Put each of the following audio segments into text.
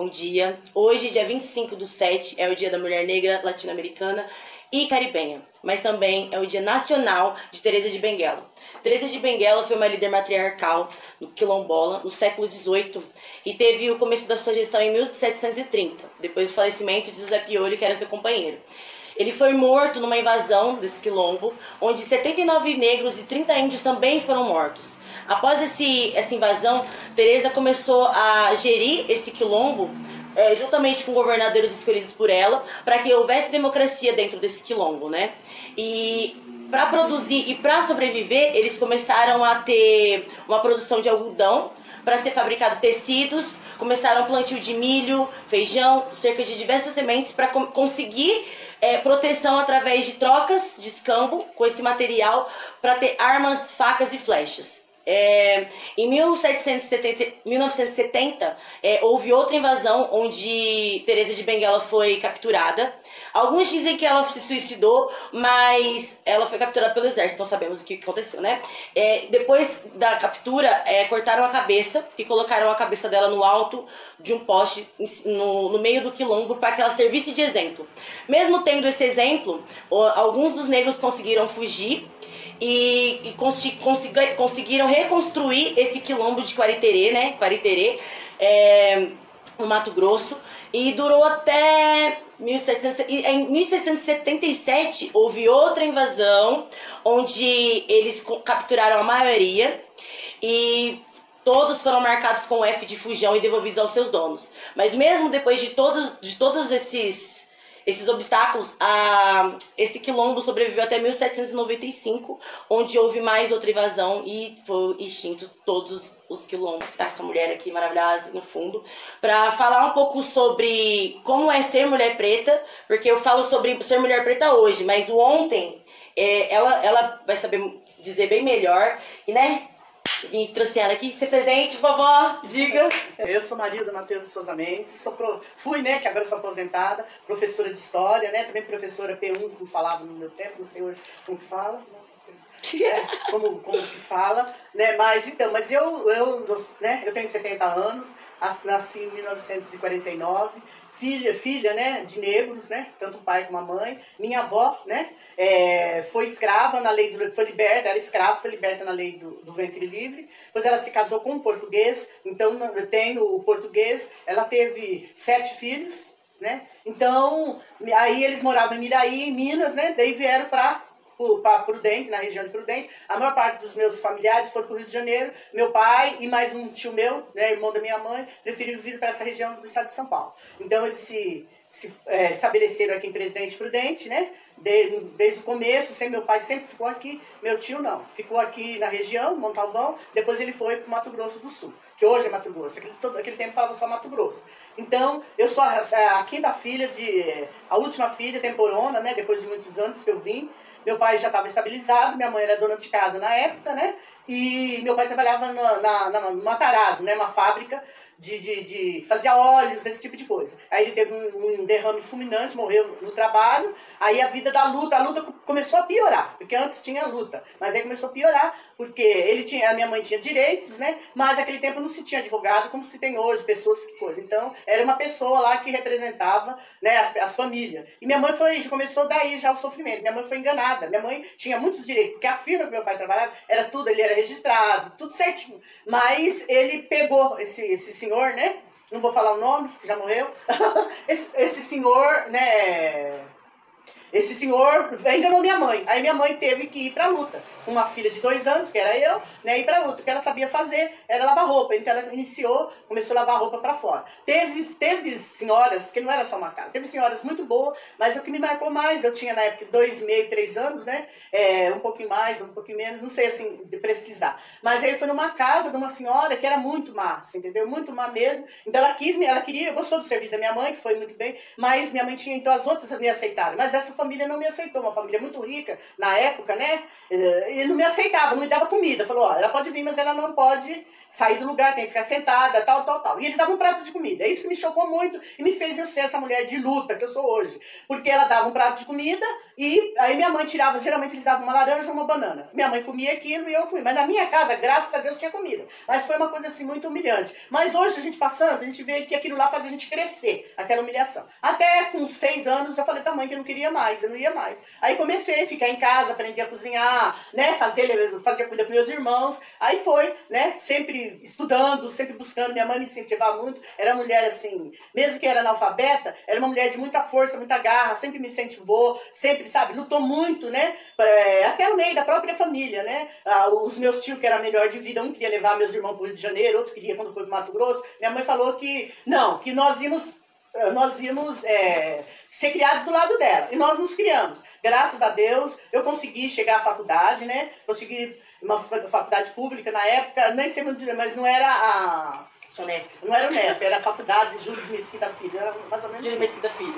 Bom dia. Hoje, dia 25/7, é o Dia da Mulher Negra Latino-Americana e Caribenha, mas também é o Dia Nacional de Teresa de Benguela. Teresa de Benguela foi uma líder matriarcal no quilombola no século XVIII e teve o começo da sua gestão em 1730, depois do falecimento de José Piolho, que era seu companheiro. Ele foi morto numa invasão desse quilombo, onde 79 negros e 30 índios também foram mortos. Após essa invasão, Teresa começou a gerir esse quilombo juntamente com governadores escolhidos por ela, para que houvesse democracia dentro desse quilombo, né? E para produzir e para sobreviver, eles começaram a ter uma produção de algodão para ser fabricado tecidos, começaram o plantio de milho, feijão, cerca de diversas sementes para conseguir proteção através de trocas de escambo com esse material para ter armas, facas e flechas. Em 1970, houve outra invasão onde Teresa de Benguela foi capturada. Alguns dizem que ela se suicidou, mas ela foi capturada pelo exército, então sabemos o que aconteceu, né? Depois da captura, cortaram a cabeça e colocaram a cabeça dela no alto de um poste no meio do quilombo para que ela servisse de exemplo. Mesmo tendo esse exemplo, alguns dos negros conseguiram fugir e conseguiram reconstruir esse quilombo de Quariterê, né? Quariterê, no Mato Grosso, e durou até 1700. Em 1777 houve outra invasão onde eles capturaram a maioria e todos foram marcados com F de fujão e devolvidos aos seus donos. Mas mesmo depois de todos esses obstáculos, esse quilombo sobreviveu até 1795, onde houve mais outra invasão e foi extinto todos os quilombos. Tá essa mulher aqui maravilhosa no fundo, para falar um pouco sobre como é ser mulher preta, porque eu falo sobre ser mulher preta hoje, mas o ontem, ela vai saber dizer bem melhor, e né? Vim trouxe ela aqui, ser presente, vovó, diga. Eu sou Marilda Matheus de Souza Mendes, fui, né, que agora sou aposentada, professora de história, né, também professora P1, como falava no meu tempo, não sei hoje como que fala, como que fala, né, mas eu tenho 70 anos, nasci em 1949, filha, né, de negros, né, tanto o pai como a mãe. Minha avó, né, foi escrava na lei foi liberta, era escrava, foi liberta na lei do ventre livre. Depois ela se casou com um português, então eu tenho o português. Ela teve 7 filhos, né, então aí eles moravam em Miraí, em Minas, né, daí vieram para Prudente, na região de Prudente. A maior parte dos meus familiares foi para o Rio de Janeiro. Meu pai e mais um tio meu, né, irmão da minha mãe, preferiram vir para essa região do estado de São Paulo. Então eles se estabeleceram aqui em Presidente Prudente, né, desde o começo. Meu pai sempre ficou aqui, meu tio não. Ficou aqui na região, Montalvão, depois ele foi para o Mato Grosso do Sul, que hoje é Mato Grosso. Aquele tempo falava só Mato Grosso. Então, eu sou a quinta filha, a última filha, temporona, né, depois de muitos anos que eu vim. Meu pai já estava estabilizado, minha mãe era dona de casa na época, né? E meu pai trabalhava na Matarazzo, né? Uma fábrica fazia óleos, esse tipo de coisa. Aí ele teve um derrame fulminante, morreu no trabalho. Aí a vida a luta começou a piorar, porque antes tinha luta, mas aí começou a piorar, porque a minha mãe tinha direitos, né? Mas naquele tempo não se tinha advogado como se tem hoje, pessoas que coisa. Então, era uma pessoa lá que representava, né, as famílias. E minha mãe começou daí já o sofrimento. Minha mãe foi enganada. Minha mãe tinha muitos direitos, porque a firma que meu pai trabalhava era tudo, ele era registrado, tudo certinho. Mas ele pegou esse senhor, né? Não vou falar o nome, já morreu. esse senhor, né? Esse senhor enganou minha mãe. Aí minha mãe teve que ir pra luta. Uma filha de 2 anos, que era eu, né, ir pra luta. O que ela sabia fazer era lavar roupa. Então ela começou a lavar roupa pra fora. Teve senhoras, porque não era só uma casa, teve senhoras muito boas, mas o que me marcou mais, eu tinha na época 2,5, 3 anos, né? Um pouquinho mais, um pouquinho menos, não sei assim, de precisar. Mas aí foi numa casa de uma senhora que era muito massa, entendeu? Muito má mesmo. Então ela gostou do serviço da minha mãe, que foi muito bem, mas minha mãe tinha, então as outras me aceitaram. Mas essa foi família não me aceitou, uma família muito rica, na época, né? E não me aceitava, não me dava comida. Falou, ó, ela pode vir, mas ela não pode sair do lugar, tem que ficar sentada, tal, tal, tal. E eles davam um prato de comida. Isso me chocou muito e me fez eu ser essa mulher de luta que eu sou hoje. Porque ela dava um prato de comida e aí minha mãe tirava, geralmente eles davam uma laranja ou uma banana. Minha mãe comia aquilo e eu comia. Mas na minha casa, graças a Deus, tinha comida. Mas foi uma coisa assim muito humilhante. Mas hoje a gente passando, a gente vê que aquilo lá faz a gente crescer, aquela humilhação. Até com 6 anos eu falei pra mãe que eu não queria mais, eu não ia mais. Aí comecei a ficar em casa, aprendi a cozinhar, né, fazia comida para meus irmãos. Aí foi, né, sempre estudando, sempre buscando. Minha mãe me incentivava muito. Era uma mulher assim, mesmo que era analfabeta, era uma mulher de muita força, muita garra, sempre me incentivou, sempre, sabe, lutou muito, né, até no meio da própria família, né. Os meus tios que era melhor de vida, um queria levar meus irmãos para o Rio de Janeiro, outro queria quando foi para Mato Grosso. Minha mãe falou que não, que nós íamos ser criados do lado dela. E nós nos criamos. Graças a Deus, eu consegui chegar à faculdade, né? Consegui uma faculdade pública na época, nem sei muito, mas não era a... Não era Unesp, era a faculdade de Júlio de Mesquita Filho, era mais ou menos... Júlio de Mesquita Filho.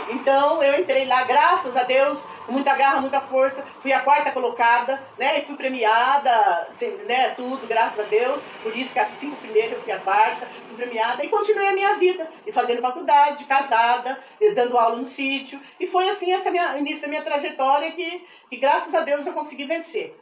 Então eu entrei lá, graças a Deus, com muita garra, muita força, fui a 4ª colocada, né, e fui premiada, assim, né, tudo, graças a Deus, por isso que as 5 primeiras eu fui a 4ª, fui premiada, e continuei a minha vida, e fazendo faculdade, casada, dando aula no sítio, e foi assim, esse é o início da minha trajetória, que graças a Deus eu consegui vencer.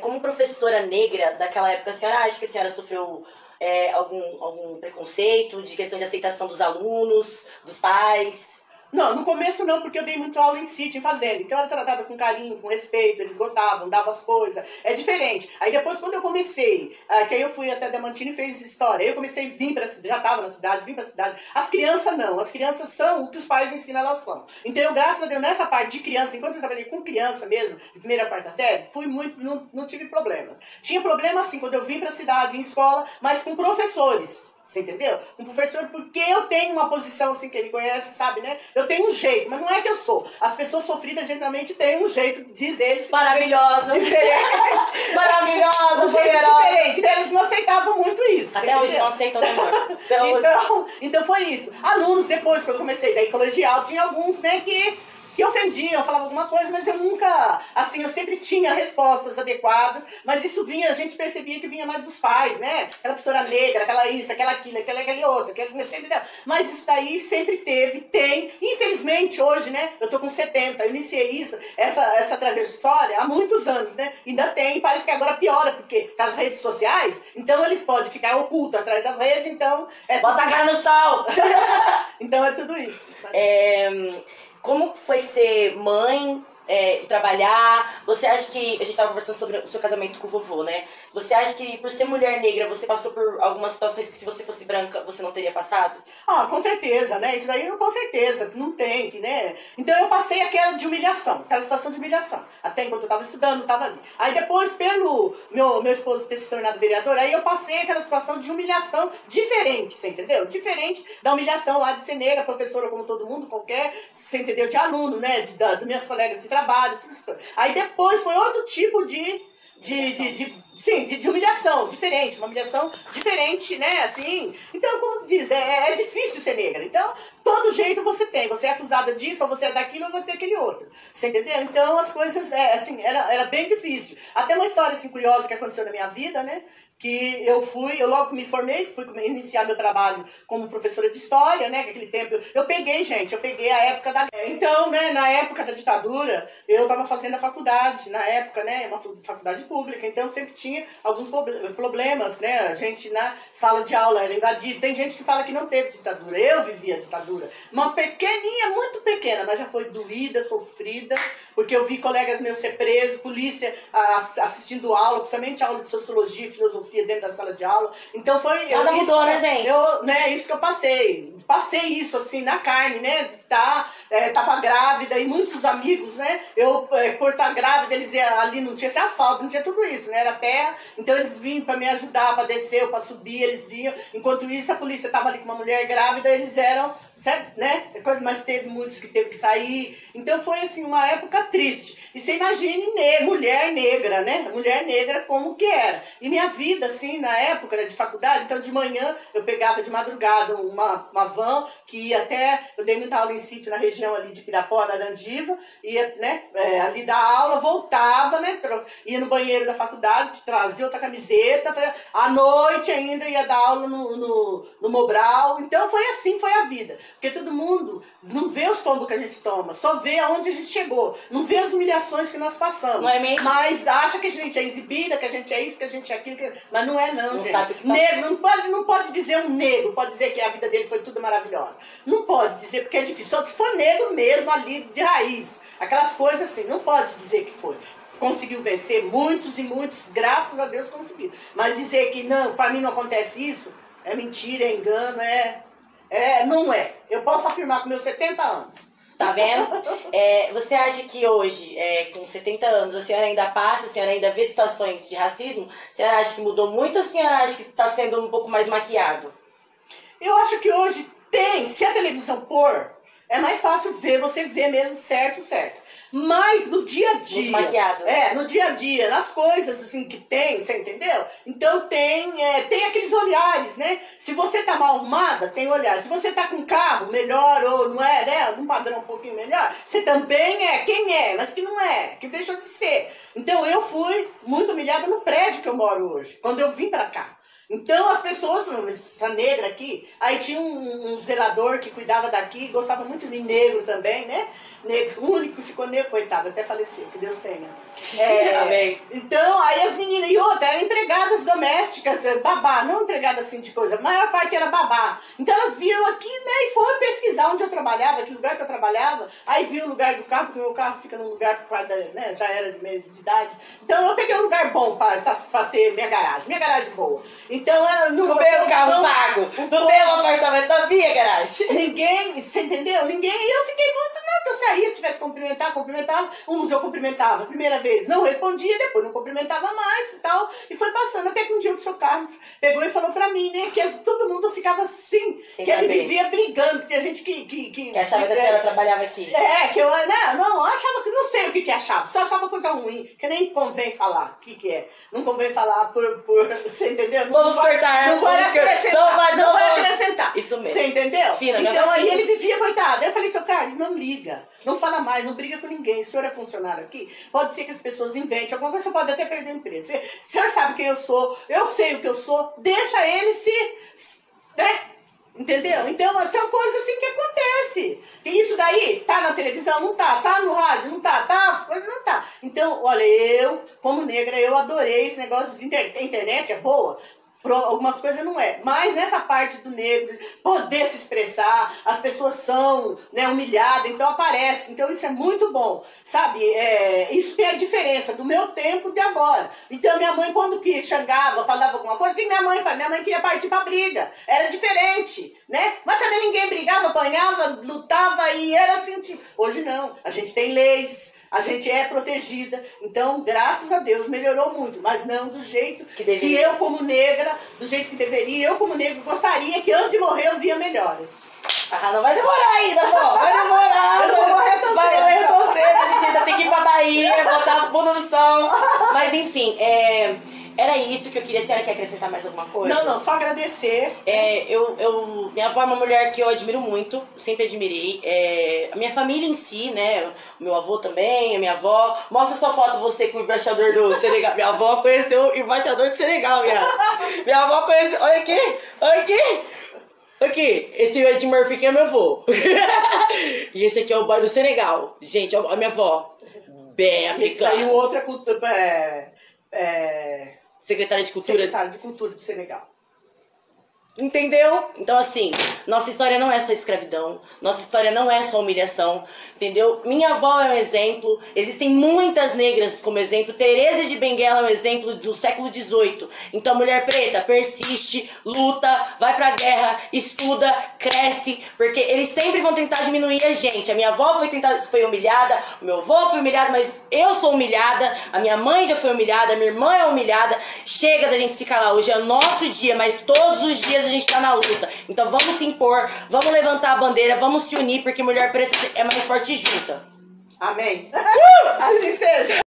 Como professora negra daquela época, a senhora acha que a senhora sofreu... algum preconceito de questão de aceitação dos alunos, dos pais? Não, no começo não, porque eu dei muito aula em sítio, em fazenda. Então eu era tratada com carinho, com respeito, eles gostavam, davam as coisas. É diferente. Aí depois, quando eu comecei, que aí eu fui até Diamantino e fiz história, aí eu comecei a vir pra cidade, já estava na cidade, vim pra cidade. As crianças não, as crianças são o que os pais ensinam, elas são. Então eu, graças a Deus, nessa parte de criança, enquanto eu trabalhei com criança mesmo, de 1ª a 4ª série, fui muito, não tive problemas. Tinha problema assim, quando eu vim pra cidade, em escola, mas com professores. Você entendeu? Um professor, porque eu tenho uma posição, assim, quem me conhece sabe, né? Eu tenho um jeito, mas não é que eu sou. As pessoas sofridas geralmente têm um jeito, diz eles. Maravilhosa. Diferente. Maravilhosa, um jeito diferente. Então, eles não aceitavam muito isso. Até hoje não aceitam, né, amor? Então foi isso. Alunos, depois, quando eu comecei daí colegial, tinha alguns, né, que ofendiam, falavam alguma coisa, mas eu nunca, assim, eu sempre tinha respostas adequadas, mas isso vinha, a gente percebia que vinha mais dos pais, né? Aquela professora negra, aquela isso, aquela aquilo, aquele outro, mas isso daí sempre teve, tem, infelizmente hoje, né, eu tô com 70, eu iniciei isso, essa trajetória há muitos anos, né? Ainda tem, e parece que agora piora, porque com as redes sociais, então eles podem ficar ocultos atrás das redes, então... Bota a cara no sol! Então é tudo isso. Como foi ser mãe, trabalhar? Você acha que... A gente estava conversando sobre o seu casamento com o vovô, né? Você acha que por ser mulher negra, você passou por algumas situações que se você fosse branca, você não teria passado? Ah, com certeza, né? Isso daí, com certeza, não tem, né? Então eu passei aquela de humilhação, aquela situação de humilhação. Até enquanto eu estava estudando, estava ali. Aí depois, pelo meu esposo ter se tornado vereador, aí eu passei aquela situação de humilhação diferente, você entendeu? Diferente da humilhação lá de ser negra, professora como todo mundo, qualquer, você entendeu? De aluno, né? Dos meus colegas de trabalho, tudo isso. Aí depois foi outro tipo de humilhação, diferente, uma humilhação diferente, né, assim, então, como diz, é difícil ser negra, então, todo jeito você tem, você é acusada disso, ou você é daquilo, ou você é aquele outro, você entendeu? Então, as coisas, assim, era bem difícil, até uma história, assim, curiosa que aconteceu na minha vida, né, que eu logo que me formei, fui iniciar meu trabalho como professora de história, né, que aquele tempo, eu peguei a época da... Então, né, na época da ditadura, eu estava fazendo a faculdade, na época, né, uma faculdade pública, então sempre tinha alguns problemas, né, a gente na sala de aula era invadida, tem gente que fala que não teve ditadura, eu vivi a ditadura, uma pequeninha, muito pequena, mas já foi doída, sofrida, porque eu vi colegas meus ser presos, polícia assistindo aula, principalmente aula de sociologia e filosofia dentro da sala de aula. Então foi... Nada mudou, né, gente? Isso que eu passei. Passei isso, assim, na carne, né? Tava grávida e muitos amigos, né? Por estar grávida, eles iam ali, não tinha esse asfalto, não tinha tudo isso, né? Era terra. Então eles vinham pra me ajudar, pra descer ou pra subir, eles vinham. Enquanto isso, a polícia tava ali com uma mulher grávida, eles eram né? Mas teve muitos que teve que sair. Então foi assim, uma época triste. E você imagine mulher negra, né? Mulher negra como que era. E minha vida, assim, na época de faculdade, então de manhã eu pegava de madrugada uma van que ia até. Eu dei muita aula em sítio na região ali de Pirapó, Narandiva, ia, né? Ali dar aula, voltava, né? Ia no banheiro da faculdade, trazia outra camiseta, à noite ainda ia dar aula no Mobral. Então foi assim, foi a vida. Porque todo mundo não vê os tombos que a gente toma, só vê aonde a gente chegou, não vê as humilhações que nós passamos. Não é mesmo? Mas acha que a gente é exibida, que a gente é isso, que a gente é aquilo, mas não é não, gente. Sabe que negro, não pode dizer um negro, pode dizer que a vida dele foi tudo maravilhosa. Não pode dizer, porque é difícil. Só se for negro mesmo ali, de raiz. Aquelas coisas assim, não pode dizer que foi. Conseguiu vencer muitos e muitos, graças a Deus conseguiu. Mas dizer que não, pra mim não acontece isso, é mentira, é engano, não é. Eu posso afirmar com meus 70 anos. Tá vendo? Você acha que hoje, com 70 anos, a senhora ainda passa, a senhora ainda vê situações de racismo? A senhora acha que mudou muito ou a senhora acha que está sendo um pouco mais maquiado? Eu acho que hoje tem, se a televisão pôr, é mais fácil ver, você vê mesmo certo. Mas no dia a dia... Muito maquiado. No dia a dia, nas coisas assim que tem, você entendeu? Então tem aqueles olhares, né? Se você tá mal arrumada, tem olhar. Se você tá com um carro melhor ou não é, né? Um padrão um pouquinho melhor, você também quem é, mas que não é, que deixou de ser. Então eu fui muito humilhada no prédio que eu moro hoje, quando eu vim pra cá. Então as pessoas, essa negra aqui, aí tinha um zelador que cuidava daqui, gostava muito de negro também, né? Negro, o único que ficou negro, coitado, até faleceu, que Deus tenha. Amém. Então, aí as meninas, e outra, eram empregadas domésticas, babá, não empregada assim de coisa, a maior parte era babá. Então elas viam aqui, né, e foram pesquisar onde eu trabalhava, que lugar que eu trabalhava, aí viu o lugar do carro, porque o meu carro fica num lugar, né, já era de meia de idade. Então eu peguei um lugar bom pra ter minha garagem boa. Então ela não... Do meu carro pago, do meu apartamento, da minha garagem. Ninguém, você entendeu? Ninguém, e eu fiquei muito, não, que eu saía, se tivesse cumprimentava, uns eu cumprimentava, primeira vez não respondia, depois não cumprimentava mais e tal, e foi passando, até que um dia o seu Carlos pegou e falou pra mim, né, que todo mundo ficava assim, sem que saber. Ele vivia brigando, que tinha gente que achava que a senhora trabalhava aqui. Que eu, não, achava que, não sei o que achava, só achava coisa ruim, que nem convém falar, o que é, não convém falar por você entendeu? Vamos cortar, não vai acrescentar, não vai acrescentar, isso mesmo. Você entendeu? Fina, então aí ele vivia, coitado, eu falei, seu Carlos, não liga, não fala mais, não briga com ninguém, o senhor é funcionário aqui, pode ser que as pessoas inventem alguma coisa, você pode até perder o emprego, o senhor sabe quem eu sou, eu sei o que eu sou, deixa ele né? Entendeu? Então, são coisas assim que acontecem. E isso daí, tá na televisão? Não tá. Tá no rádio? Não tá. Tá? Não tá. Então, olha, eu, como negra, eu adorei esse negócio de internet, é boa. Algumas coisas não é, mas nessa parte do negro poder se expressar, as pessoas são, né, humilhadas, então aparece, então isso é muito bom, sabe, isso tem a diferença do meu tempo de agora. Então minha mãe, quando que xangava, falava alguma coisa, o que minha mãe fazia? Minha mãe queria partir pra briga, era diferente, né, mas também ninguém brigava, apanhava, lutava e era assim, tipo, hoje não, a gente tem leis, a gente é protegida, então graças a Deus melhorou muito, mas não do jeito que eu como negra, do jeito que deveria, eu como negro gostaria que antes de morrer eu via melhores. Ah, não vai demorar ainda, pô, vai demorar. Eu vou morrer tão cedo. Vai morrer tão cedo, a gente ainda tem que ir pra Bahia, botar a bunda no sol. Mas enfim, era isso que eu queria. A senhora quer acrescentar mais alguma coisa? Não, só agradecer. Minha avó é uma mulher que eu admiro muito, sempre admirei. A minha família em si, né? O meu avô também, a minha avó. Mostra sua foto, você com o embaixador do Senegal. Minha avó conheceu o embaixador do Senegal, minha avó conheceu. Olha aqui, olha aqui. Aqui, esse Ed Murphy aqui é meu avô. E esse aqui é o boy do Senegal. Gente, a minha avó. Bem africana. E o outro Secretária de Cultura. Secretário de Cultura do Senegal. Entendeu? Então assim, nossa história não é só escravidão, nossa história não é só humilhação, entendeu? Minha avó é um exemplo, existem muitas negras como exemplo, Teresa de Benguela é um exemplo do século XVIII. Então mulher preta, persiste, luta, vai pra guerra, estuda, cresce, porque eles sempre vão tentar diminuir a gente. A minha avó foi humilhada, o meu avô foi humilhado, mas eu sou humilhada, a minha mãe já foi humilhada, a minha irmã é humilhada. Chega da gente se calar, hoje é nosso dia, mas todos os dias a gente tá na luta. Então vamos se impor, vamos levantar a bandeira, vamos se unir, porque mulher preta é mais forte junta. Amém. Assim seja.